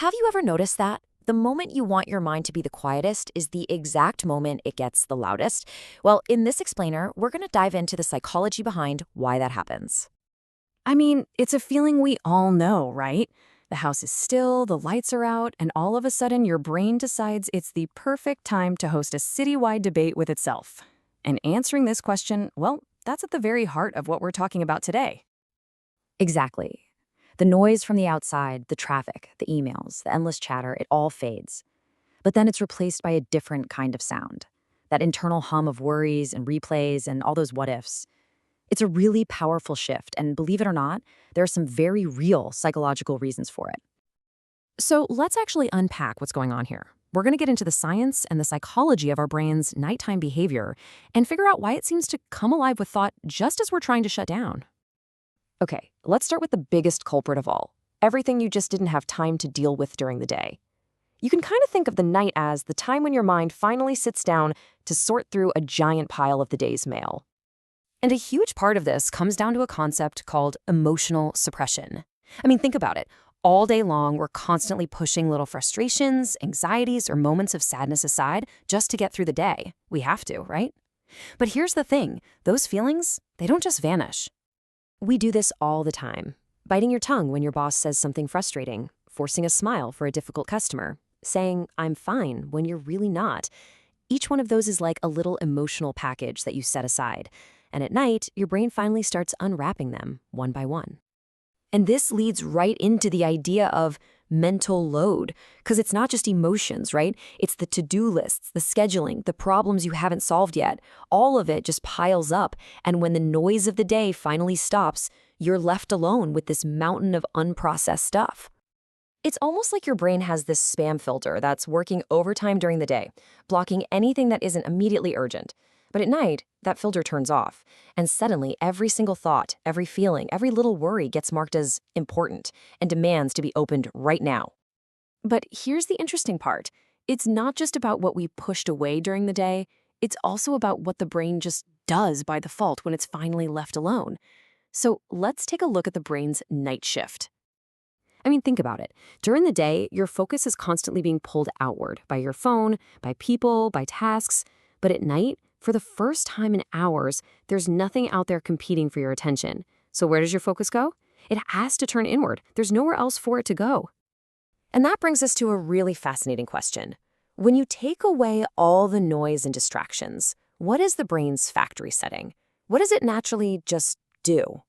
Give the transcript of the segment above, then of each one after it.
Have you ever noticed that? The moment you want your mind to be the quietest is the exact moment it gets the loudest. Well, in this explainer, we're going to dive into the psychology behind why that happens. I mean, it's a feeling we all know, right? The house is still, the lights are out, and all of a sudden your brain decides it's the perfect time to host a citywide debate with itself. And answering this question, well, that's at the very heart of what we're talking about today. Exactly. The noise from the outside, the traffic, the emails, the endless chatter, it all fades. But then it's replaced by a different kind of sound. That internal hum of worries and replays and all those what ifs. It's a really powerful shift, and believe it or not, there are some very real psychological reasons for it. So let's actually unpack what's going on here. We're going to get into the science and the psychology of our brain's nighttime behavior and figure out why it seems to come alive with thought just as we're trying to shut down. Okay, let's start with the biggest culprit of all. Everything you just didn't have time to deal with during the day. You can kind of think of the night as the time when your mind finally sits down to sort through a giant pile of the day's mail. And a huge part of this comes down to a concept called emotional suppression. I mean, think about it. All day long, we're constantly pushing little frustrations, anxieties, or moments of sadness aside just to get through the day. We have to, right? But here's the thing. Those feelings, they don't just vanish. We do this all the time. Biting your tongue when your boss says something frustrating, forcing a smile for a difficult customer, saying, "I'm fine," when you're really not. Each one of those is like a little emotional package that you set aside. And at night, your brain finally starts unwrapping them one by one. And this leads right into the idea of mental load, because it's not just emotions, right? It's the to-do lists, the scheduling, the problems you haven't solved yet. All of it just piles up, and when the noise of the day finally stops, you're left alone with this mountain of unprocessed stuff. It's almost like your brain has this spam filter that's working overtime during the day, blocking anything that isn't immediately urgent. But at night, that filter turns off, and suddenly every single thought, every feeling, every little worry gets marked as important and demands to be opened right now. But here's the interesting part. It's not just about what we pushed away during the day, it's also about what the brain just does by default when it's finally left alone. So let's take a look at the brain's night shift. I mean, think about it. During the day, your focus is constantly being pulled outward by your phone, by people, by tasks. But at night, for the first time in hours, there's nothing out there competing for your attention. So where does your focus go? It has to turn inward. There's nowhere else for it to go. And that brings us to a really fascinating question. When you take away all the noise and distractions, what is the brain's factory setting? What does it naturally just do?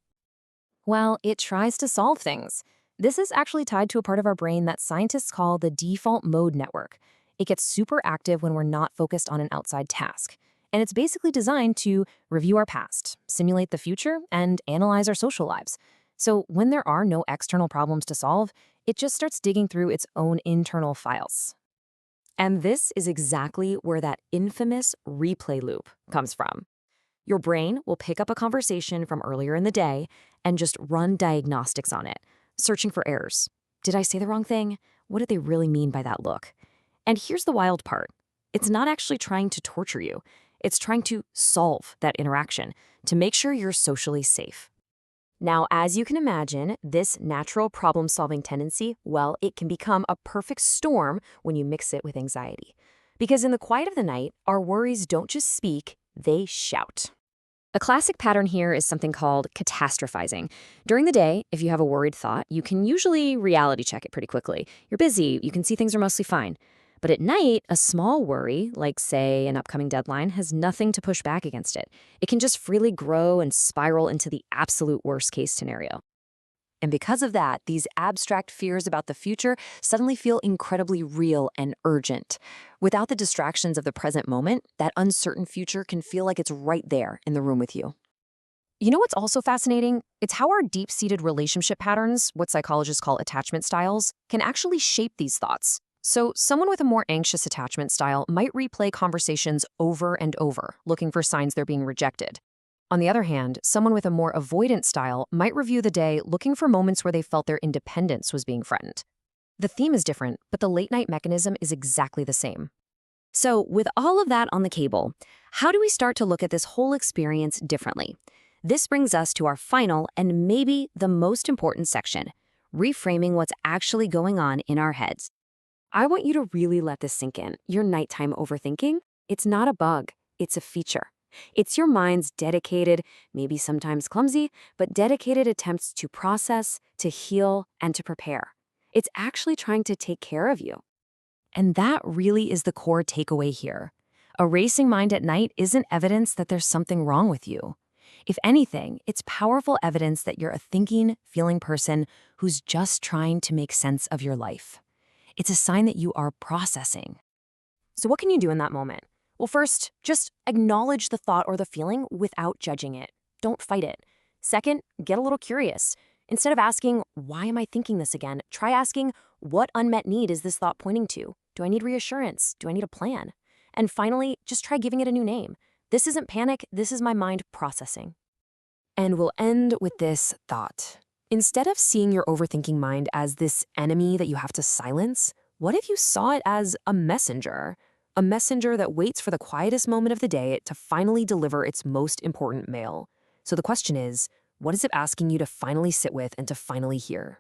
Well, it tries to solve things. This is actually tied to a part of our brain that scientists call the default mode network. It gets super active when we're not focused on an outside task. And it's basically designed to review our past, simulate the future, and analyze our social lives. So when there are no external problems to solve, it just starts digging through its own internal files. And this is exactly where that infamous replay loop comes from. Your brain will pick up a conversation from earlier in the day and just run diagnostics on it, searching for errors. Did I say the wrong thing? What did they really mean by that look? And here's the wild part. It's not actually trying to torture you. It's trying to solve that interaction to make sure you're socially safe. Now, as you can imagine, this natural problem-solving tendency, well, it can become a perfect storm when you mix it with anxiety. Because in the quiet of the night, our worries don't just speak, they shout. A classic pattern here is something called catastrophizing. During the day, if you have a worried thought, you can usually reality check it pretty quickly. You're busy, you can see things are mostly fine. But at night, a small worry, like, say, an upcoming deadline, has nothing to push back against it. It can just freely grow and spiral into the absolute worst-case scenario. And because of that, these abstract fears about the future suddenly feel incredibly real and urgent. Without the distractions of the present moment, that uncertain future can feel like it's right there in the room with you. You know what's also fascinating? It's how our deep-seated relationship patterns, what psychologists call attachment styles, can actually shape these thoughts. So someone with a more anxious attachment style might replay conversations over and over, looking for signs they're being rejected. On the other hand, someone with a more avoidant style might review the day looking for moments where they felt their independence was being threatened. The theme is different, but the late-night mechanism is exactly the same. So with all of that on the table, how do we start to look at this whole experience differently? This brings us to our final and maybe the most important section, reframing what's actually going on in our heads. I want you to really let this sink in. Your nighttime overthinking, it's not a bug, it's a feature. It's your mind's dedicated, maybe sometimes clumsy, but dedicated attempts to process, to heal, and to prepare. It's actually trying to take care of you. And that really is the core takeaway here. A racing mind at night isn't evidence that there's something wrong with you. If anything, it's powerful evidence that you're a thinking, feeling person who's just trying to make sense of your life. It's a sign that you are processing. So, what can you do in that moment? Well, first, just acknowledge the thought or the feeling without judging it. Don't fight it. Second, get a little curious. Instead of asking, why am I thinking this again? Try asking, what unmet need is this thought pointing to? Do I need reassurance? Do I need a plan? And finally, just try giving it a new name. This isn't panic, this is my mind processing. And we'll end with this thought. Instead of seeing your overthinking mind as this enemy that you have to silence, what if you saw it as a messenger? A messenger that waits for the quietest moment of the day to finally deliver its most important mail. So the question is, what is it asking you to finally sit with and to finally hear?